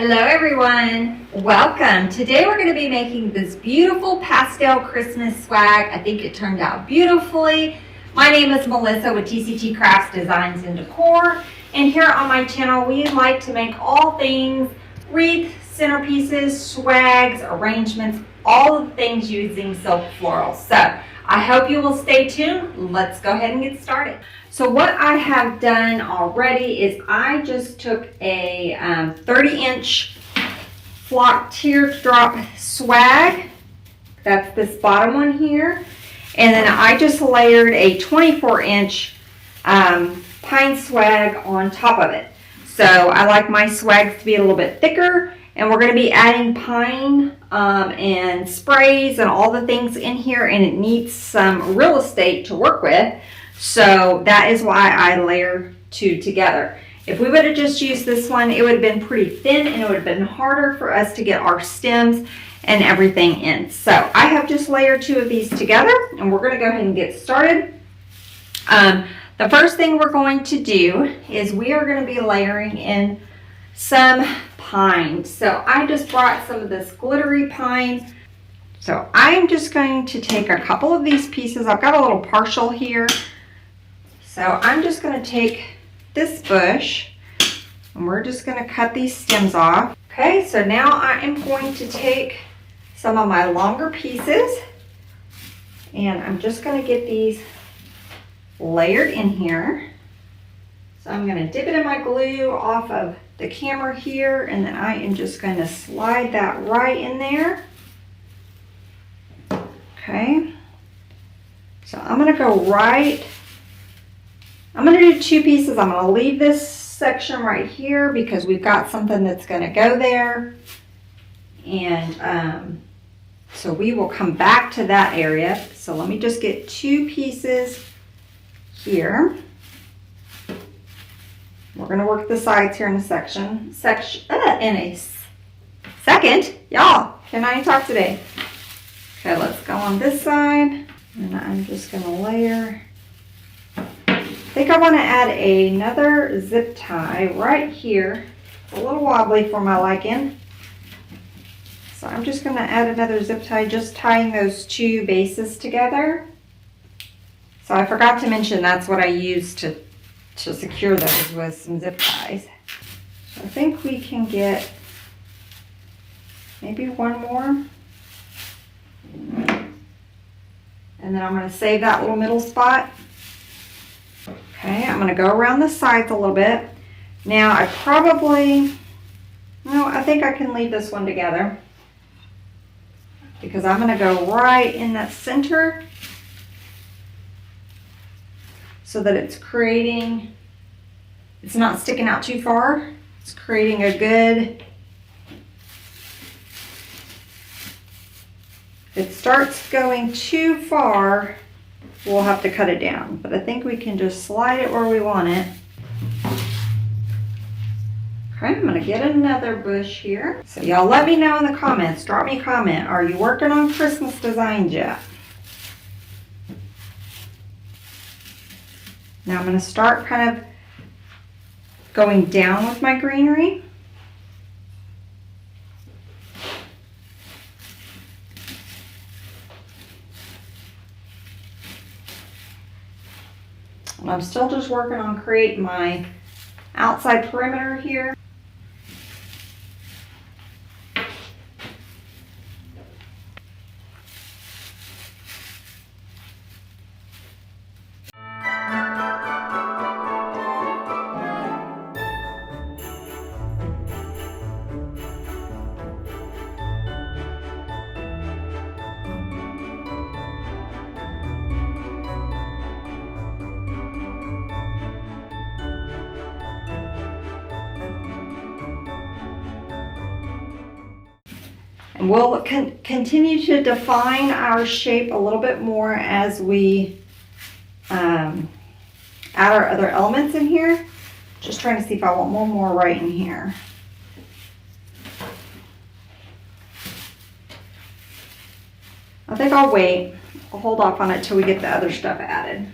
Hello everyone, welcome. Today we're going to be making this beautiful pastel Christmas swag. I think it turned out beautifully. My name is Melissa with TCT Crafts Designs and Decor, and here on my channel we like to make all things wreath, centerpieces, swags, arrangements, all of the things using silk floral. So I hope you will stay tuned. Let's go ahead and get started. So what I have done already is I just took a 30-inch flock teardrop swag. That's this bottom one here. And then I just layered a 24-inch pine swag on top of it. So I like my swags to be a little bit thicker. And we're going to be adding pine and sprays and all the things in here. And it needs some real estate to work with. So that is why I layer two together. If we would have just used this one, it would have been pretty thin and it would have been harder for us to get our stems and everything in. So I have just layered two of these together and we're going to go ahead and get started. The first thing we're going to do is we are going to be layering in some pine. So I just brought some of this glittery pine. So I'm just going to take a couple of these pieces. I've got a little partial here. So I'm just going to take this bush and we're just going to cut these stems off. Okay, so now I am going to take some of my longer pieces and I'm just going to get these layered in here. So I'm going to dip it in my glue off of the camera here and then I am just going to slide that right in there. Okay, so I'm going to go right. I'm going to do two pieces. I'm going to leave this section right here because we've got something that's going to go there. And so we will come back to that area. So let me just get two pieces here. We're going to work the sides here in a second. Y'all, can I talk today? Okay, let's go on this side. And I'm just going to layer. I think I want to add another zip tie right here. It's a little wobbly for my liking. So I'm just going to add another zip tie, just tying those two bases together. So I forgot to mention that's what I used to secure those with some zip ties. So I think we can get maybe one more. And then I'm going to save that little middle spot. Okay, I'm going to go around the sides a little bit. Now I think I can leave this one together because I'm going to go right in that center so that it's not sticking out too far. It's creating a good, if it starts going too far, we'll have to cut it down, but I think we can just slide it where we want it. Okay, I'm going to get another bush here. So y'all let me know in the comments. Drop me a comment. Are you working on Christmas designs yet? Now I'm going to start kind of going down with my greenery. And I'm still just working on creating my outside perimeter here. And we'll continue to define our shape a little bit more as we add our other elements in here. Just trying to see if I want one more right in here. I think I'll wait. I'll hold off on it till we get the other stuff added.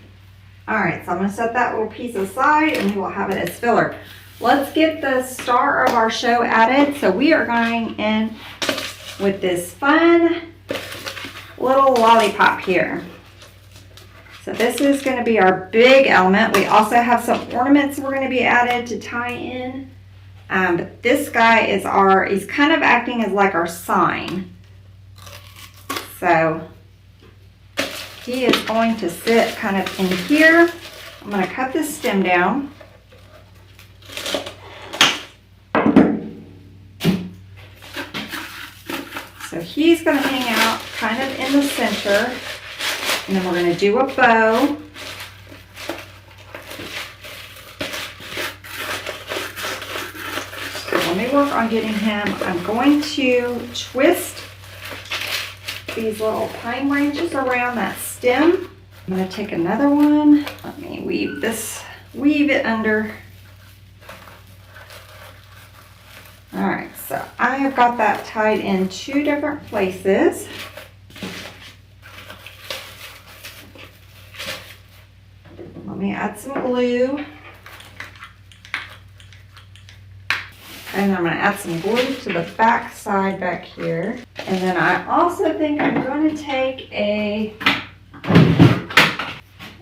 All right, so I'm going to set that little piece aside and we will have it as filler. let's get the star of our show added. So we are going in with this fun little lollipop here. So this is going to be our big element. We also have some ornaments we're going to be added to tie in. But this guy is he's kind of acting as like our sign. So he is going to sit kind of in here. I'm going to cut this stem down. So he's going to hang out kind of in the center. And then we're going to do a bow. So let me work on getting him. I'm going to twist these little pine branches around that stem. I'm going to take another one. Let me weave it under. All right, so I have got that tied in 2 different places. Let me add some glue. And I'm going to add some glue to the back side back here. And then I also think I'm going to take a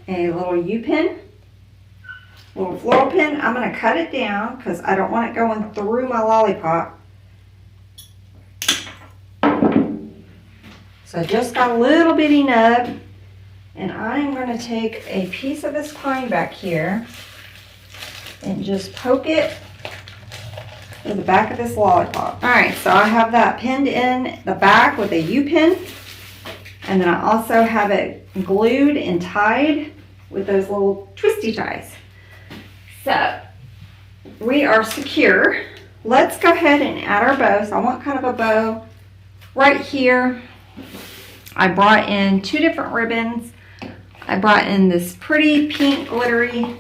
little U-pin, little floral pin. I'm going to cut it down because I don't want it going through my lollipop. So I just got a little bitty nub. And I'm going to take a piece of this pine back here and just poke it to the back of this lollipop. All right, so I have that pinned in the back with a U-pin. And then I also have it glued and tied with those little twisty ties. So we are secure. Let's go ahead and add our bow. So I want kind of a bow right here. I brought in 2 different ribbons. I brought in this pretty pink glittery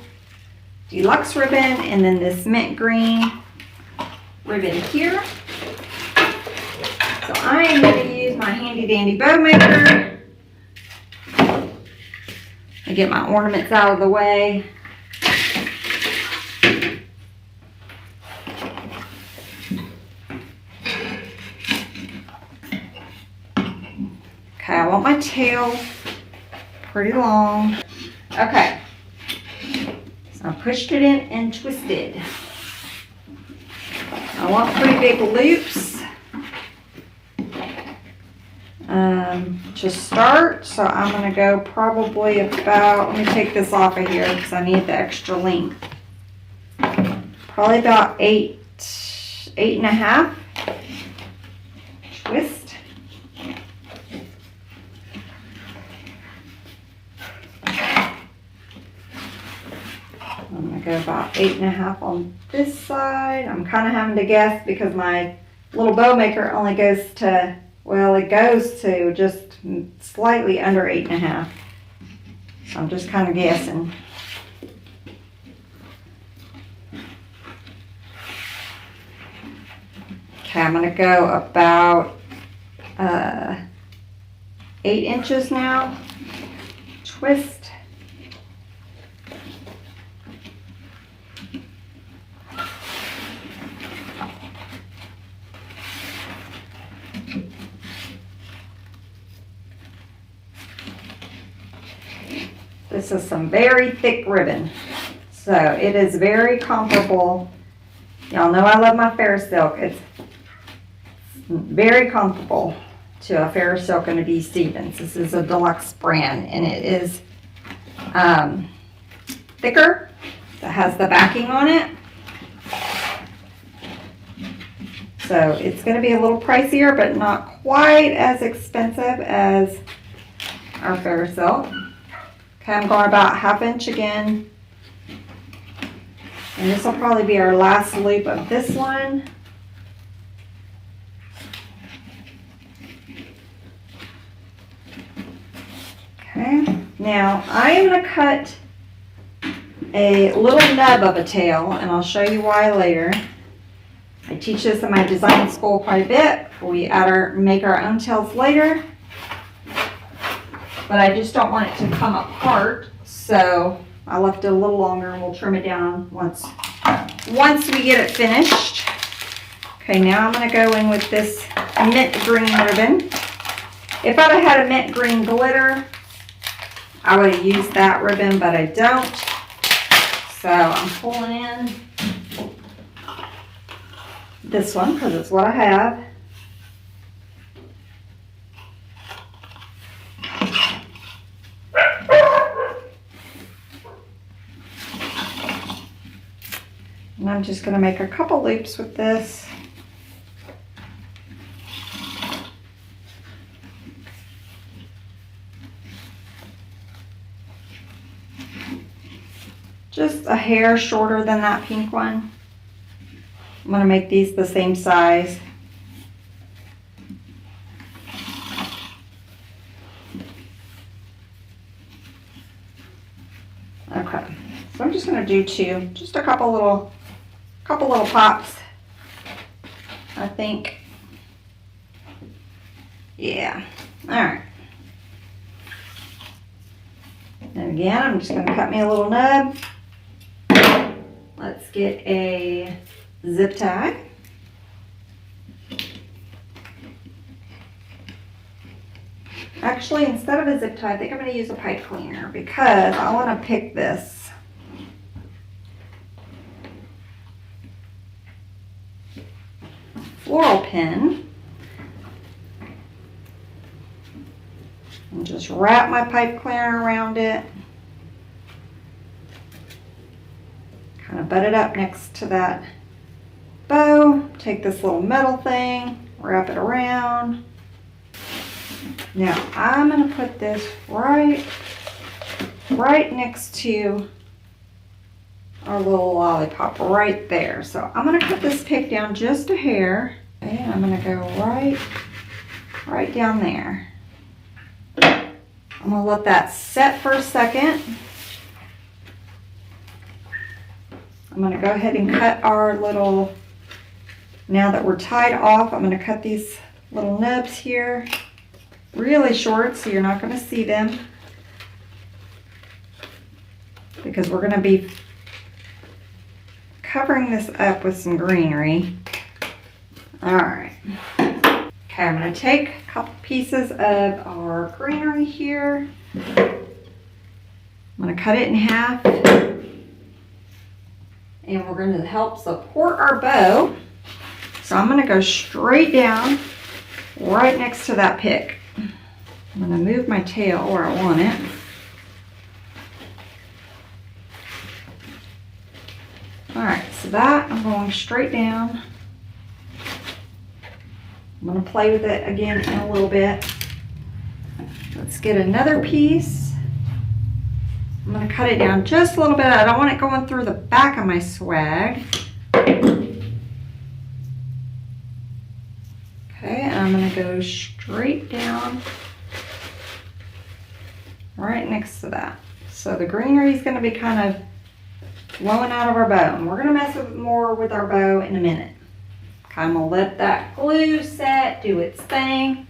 deluxe ribbon and then this mint green ribbon here. So I am going to use my handy dandy bow maker and get my ornaments out of the way. Okay, I want my tail pretty long. Okay, so I pushed it in and twisted. I want pretty big loops to start, so I'm going to go probably about, let me take this off of here because I need the extra length. Probably about 8.5 twist. I'm going to go about 8.5 on this side. I'm kind of having to guess because my little bow maker only goes to, well, it goes to just slightly under 8.5. So I'm just kind of guessing. Okay, I'm going to go about 8 inches now. Twist. This is some very thick ribbon, so it is very comparable. Y'all know I love my fair silk. It's very comparable to a fair silk and a D. Stevens. This is a deluxe brand, and it is thicker. It has the backing on it, so it's going to be a little pricier, but not quite as expensive as our fair silk. Okay, I'm going about 1/2 inch again. And this will probably be our last loop of this one. Okay, now I am going to cut a little nub of a tail, and I'll show you why later. I teach this in my design school quite a bit. We make our own tails later. But I just don't want it to come apart, so I left it a little longer and we'll trim it down once once we get it finished. Okay, now I'm going to go in with this mint green ribbon. If I'd have had a mint green glitter, I would have used that ribbon, but I don't. So I'm pulling in this one because it's what I have. And I'm just going to make a couple loops with this. Just a hair shorter than that pink one. I'm going to make these the same size. Okay, so I'm just going to do two, just a couple little pops, I think. Yeah, all right. And again, I'm just going to cut me a little nub. Let's get a zip tie. Actually, instead of a zip tie, I think I'm going to use a pipe cleaner because I want to pick this. Floral pin. And just wrap my pipe cleaner around it. Kind of butt it up next to that bow. Take this little metal thing, wrap it around. Now I'm going to put this right next to our little lollipop right there. So I'm going to cut this pick down just a hair. Okay, and I'm going to go right down there. I'm going to let that set for a second. I'm going to go ahead and cut our little, now that we're tied off, I'm going to cut these little nubs here really short so you're not going to see them because we're going to be covering this up with some greenery. All right. Okay, I'm going to take a couple pieces of our greenery here. I'm going to cut it in half. And we're going to help support our bow. So I'm going to go straight down right next to that pick. I'm going to move my tail where I want it. All right, so that I'm going straight down. I'm going to play with it again in a little bit. Let's get another piece. I'm going to cut it down just a little bit. I don't want it going through the back of my swag. Okay, and I'm going to go straight down right next to that. So the greenery is going to be kind of flowing out of our bow. And we're going to mess with more with our bow in a minute. Okay, I'm going to let that glue set do its thing.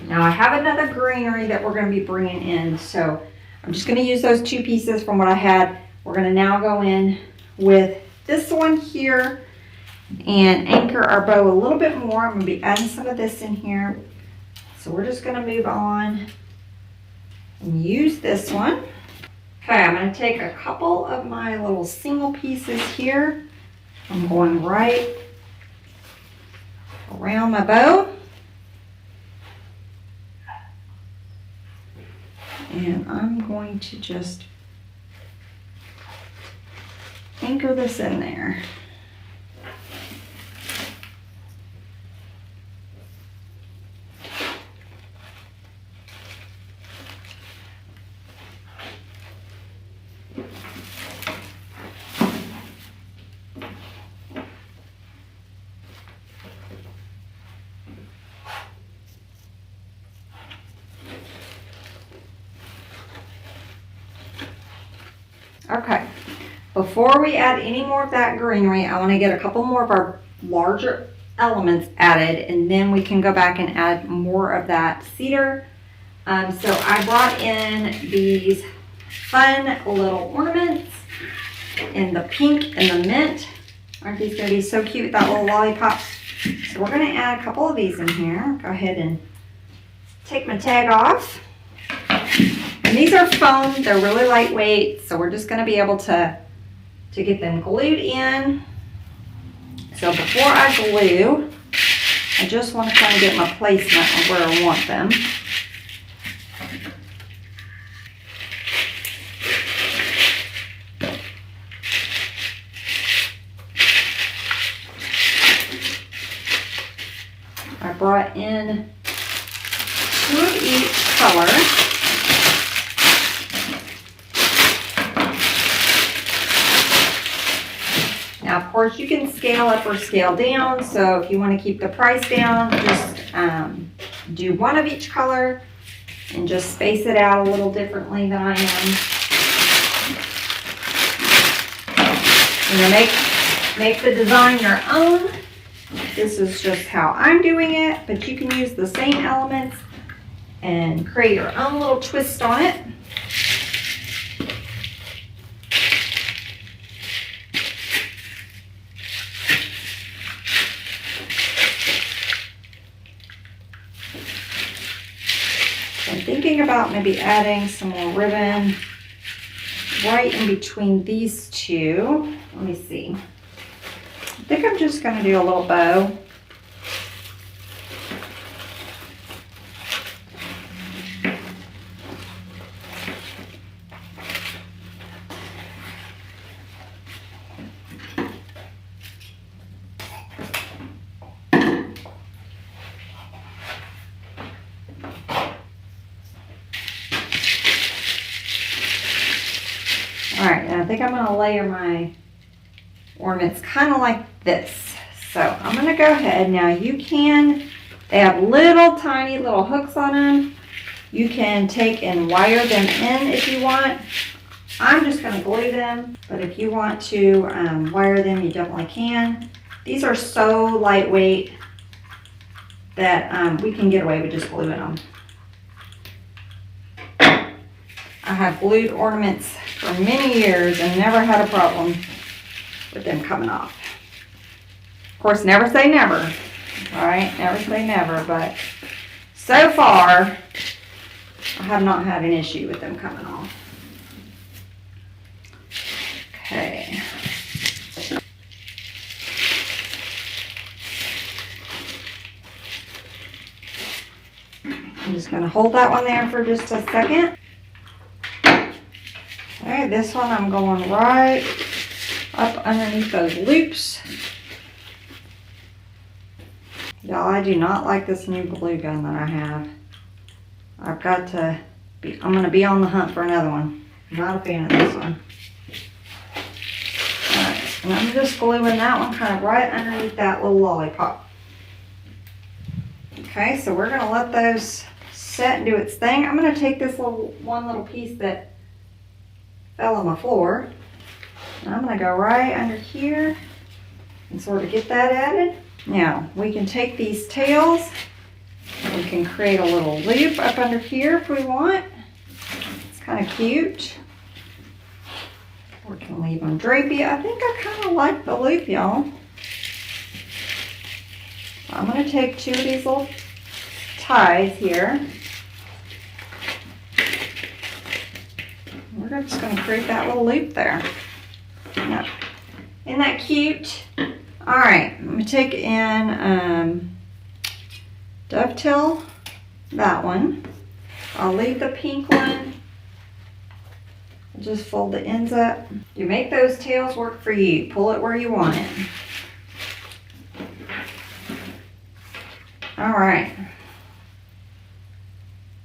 Now I have another greenery that we're going to be bringing in, so I'm just going to use those two pieces from what I had. We're going to now go in with this one here and anchor our bow a little bit more. I'm going to be adding some of this in here. So we're just going to move on and use this one. Okay, I'm going to take a couple of my little single pieces here. I'm going right around my bow. And I'm going to just anchor this in there. Okay, before we add any more of that greenery, I want to get a couple more of our larger elements added, and then we can go back and add more of that cedar. So I brought in these fun little ornaments, in the pink and the mint. Aren't these gonna be so cute with that little lollipop? So we're gonna add a couple of these in here. Go ahead and take my tag off. And these are foam, they're really lightweight, so we're just gonna be able to get them glued in. So before I glue, I just want to kind of get my placement of where I want them. I brought in 2 of each color. Now, of course, you can scale up or scale down, so if you want to keep the price down, just do 1 of each color and just space it out a little differently than I am. You know, make the design your own. This is just how I'm doing it, but you can use the same elements and create your own little twist on it. I'm thinking about maybe adding some more ribbon right in between these 2. Let me see. I think I'm just going to do a little bow. Alright, and I think I'm going to layer my ornaments kind of like this. So I'm going to go ahead. Now they have little tiny little hooks on them. You can take and wire them in if you want. I'm just going to glue them, but if you want to wire them, you definitely can. These are so lightweight that we can get away with just gluing them. I have glued ornaments for many years and never had a problem with them coming off. Of course, never say never. All right, never say never, but so far, I have not had an issue with them coming off. Okay. I'm just going to hold that one there for just a second. Okay, this one I'm going right up underneath those loops. Y'all, I do not like this new glue gun that I have. I'm going to be on the hunt for another one. I'm not a fan of this one. Alright, and I'm just gluing that one kind of right underneath that little lollipop. Okay, so we're going to let those set and do its thing. I'm going to take this one little piece that fell on the floor. And I'm going to go right under here and sort of get that added. Now, we can take these tails and we can create a little loop up under here if we want. It's kind of cute. Or we can leave them drapey. I think I kind of like the loop, y'all. I'm going to take 2 of these little ties here. We're just going to create that little loop there. Yep. Isn't that cute? Alright, I'm going to take in dovetail that one. I'll leave the pink one. Just fold the ends up. You make those tails work for you. Pull it where you want it. Alright.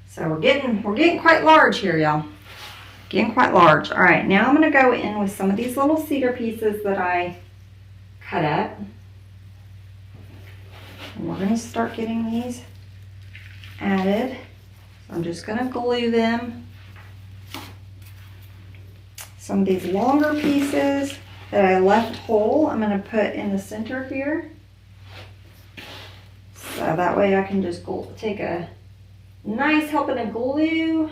So we're getting quite large here, y'all. Getting quite large. All right, now I'm going to go in with some of these little cedar pieces that I cut up. And we're going to start getting these added. So I'm just going to glue them. Some of these longer pieces that I left whole, I'm going to put in the center here. So that way I can just take a nice helping of glue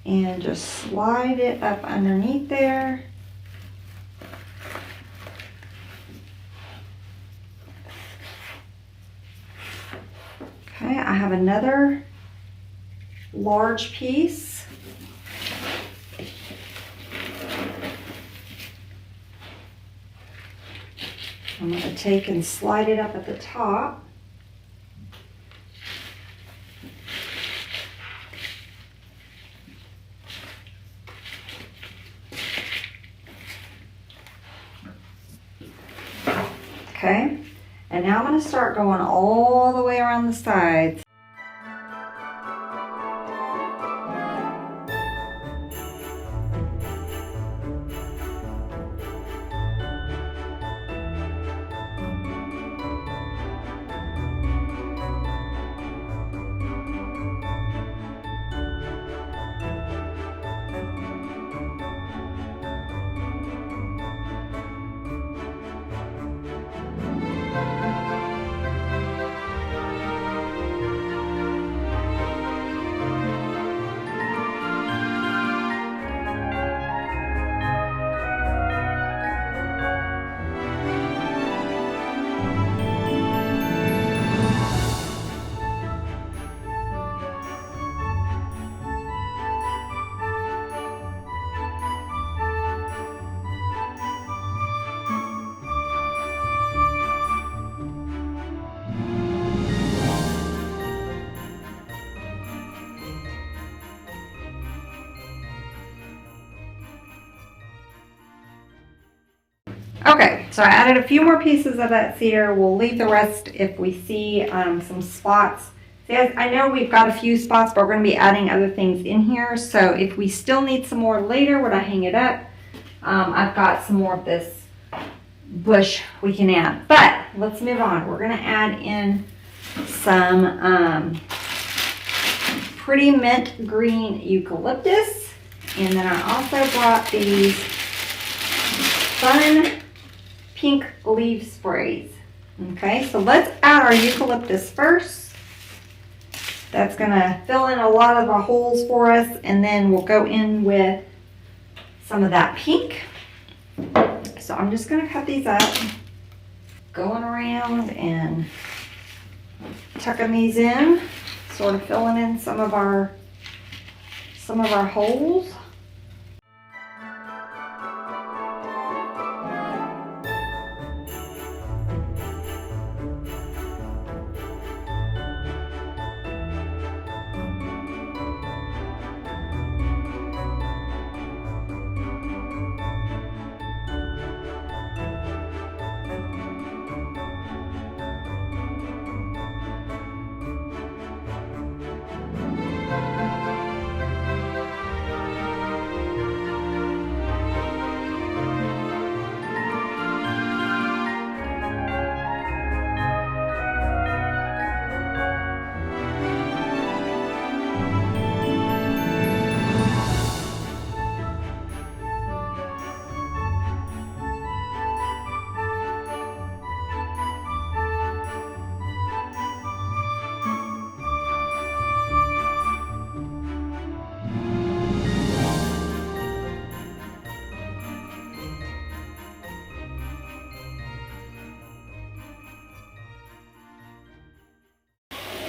and just slide it up underneath there. Okay, I have another large piece. I'm going to take and slide it up at the top. Okay, and now I'm going to start going all the way around the sides. Okay, so I added a few more pieces of that cedar. We'll leave the rest if we see some spots. See, I know we've got a few spots, but we're going to be adding other things in here. So if we still need some more later when I hang it up, I've got some more of this bush we can add. But let's move on. We're going to add in some pretty mint green eucalyptus. And then I also brought these fun pink leaf sprays. Okay, so let's add our eucalyptus first. That's gonna fill in a lot of the holes for us, and then we'll go in with some of that pink. So I'm just gonna cut these up, going around and tucking these in, sort of filling in some of our holes.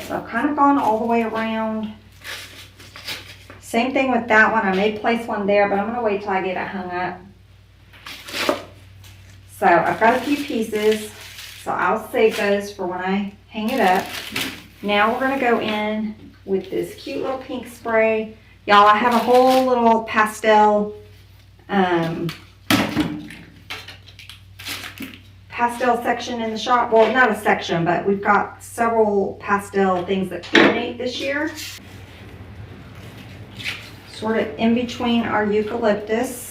So I've kind of gone all the way around. Same thing with that one. I may place one there, but I'm going to wait till I get it hung up. So I've got a few pieces, so I'll save those for when I hang it up. Now we're going to go in with this cute little pink spray. Y'all, I have a whole little pastel section in the shop. Well, not a section, but we've got several pastel things that coordinate this year. Sort of in between our eucalyptus.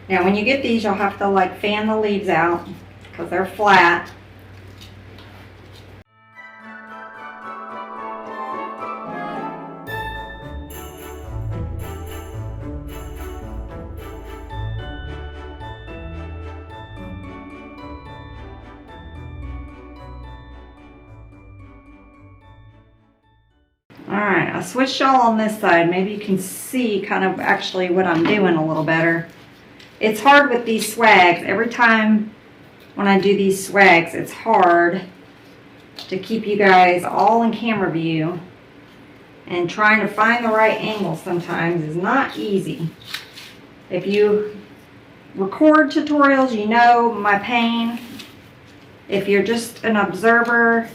Now when you get these, you'll have to like fan the leaves out because they're flat. right, I switched y'all on this side. Maybe you can see kind of actually what I'm doing a little better. It's hard with these swags. Every time when I do these swags, it's hard to keep you guys all in camera view. And trying to find the right angle sometimes is not easy. If you record tutorials, you know my pain. If you're just an observer,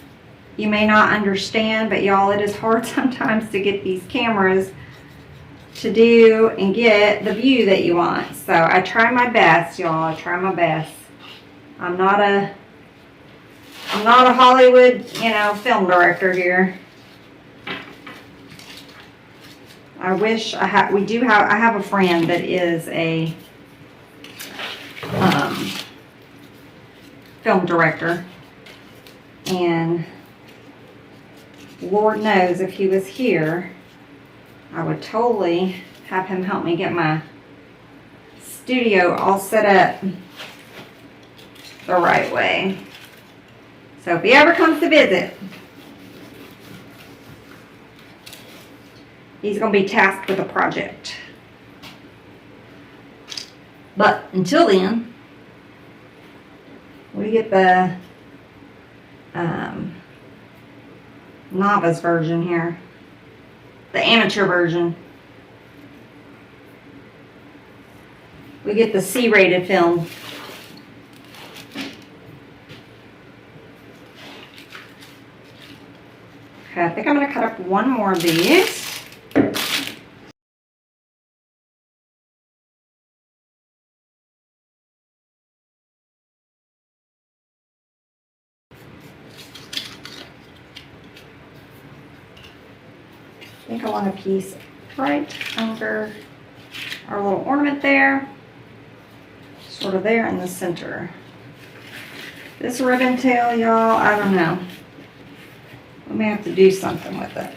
you may not understand, but y'all, it is hard sometimes to get these cameras to do and get the view that you want. So I try my best, y'all. I try my best. I'm not a Hollywood, film director here. I wish I have a friend that is a film director, and Lord knows if he was here, I would totally have him help me get my studio all set up the right way. So if he ever comes to visit, he's going to be tasked with a project. But until then, we get the novice version here, the amateur version. We get the C-rated film. Okay, I think I'm going to cut up one more of these. I think I want a piece right under our little ornament there, sort of there in the center. This ribbon tail, y'all, I don't know. We may have to do something with it.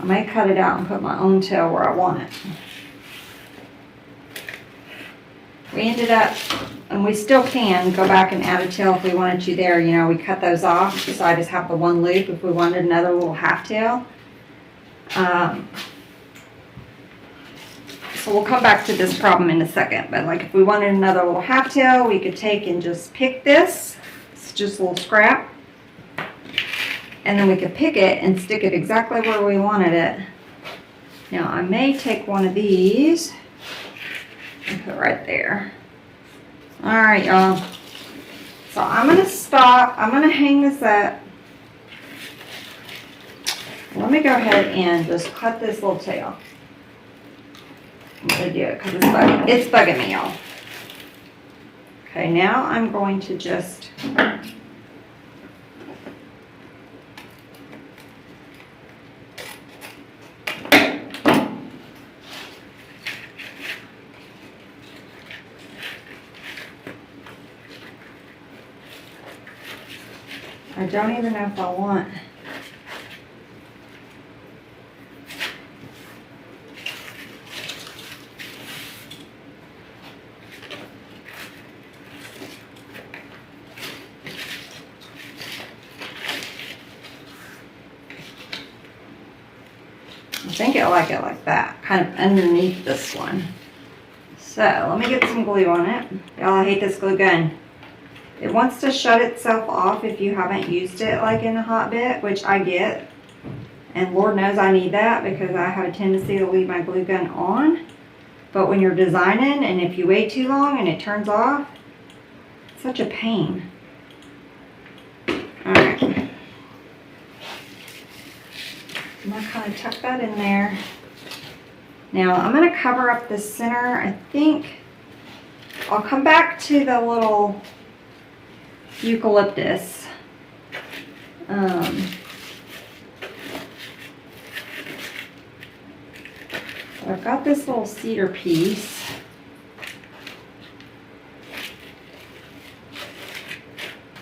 I may cut it out and put my own tail where I want it. We ended up, and we still can go back and add a tail if we wanted to there. We cut those off, so I just have the one loop if we wanted another little half tail. So we'll come back to this problem in a second, but like if we wanted another little half tail, we could take and just pick this. It's just a little scrap. And then we could pick it and stick it exactly where we wanted it. Now I may take one of these and put it right there. All right, y'all. So I'm going to stop. I'm going to hang this up. Let me go ahead and just cut this little tail. I'm going to do it because it's bugging me, y'all. Okay, now I'm going to just I don't even know if I want. I think I like it like that, kind of underneath this one. So let me get some glue on it. Y'all, I hate this glue gun. It wants to shut itself off if you haven't used it like in a hot bit, which I get. And Lord knows I need that because I have a tendency to leave my glue gun on. But when you're designing and if you wait too long and it turns off, it's such a pain. Alright. I'm going to kind of tuck that in there. Now I'm going to cover up the center. I think I'll come back to the little eucalyptus. I've got this little cedar piece.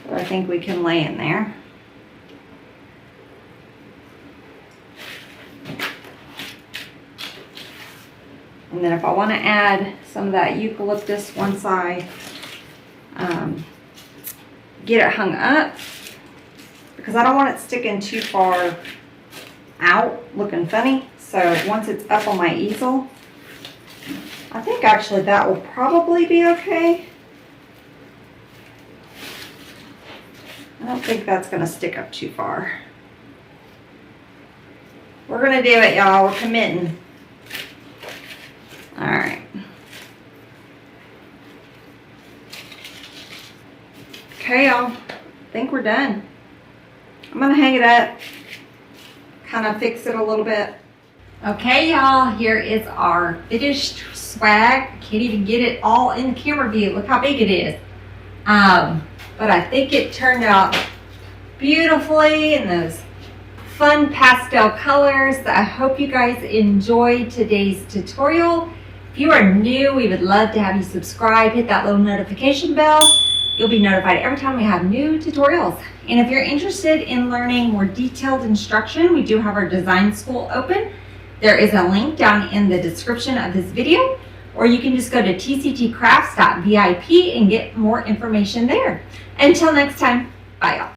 That I think we can lay in there. And then if I want to add some of that eucalyptus once I get it hung up because I don't want it sticking too far out looking funny. So once it's up on my easel, I think actually that will probably be okay. I don't think that's going to stick up too far. We're going to do it, y'all. We're committing. All right. Okay, y'all. I think we're done. I'm going to hang it up. Kind of fix it a little bit. Okay, y'all. Here is our finished swag. I can't even get it all in the camera view. Look how big it is. But I think it turned out beautifully in those fun pastel colors. I hope you guys enjoyed today's tutorial. If you are new, we would love to have you subscribe, hit that little notification bell. You'll be notified every time we have new tutorials. And if you're interested in learning more detailed instruction, we do have our design school open. There is a link down in the description of this video, or you can just go to tctcrafts.vip and get more information there. Until next time, bye y'all.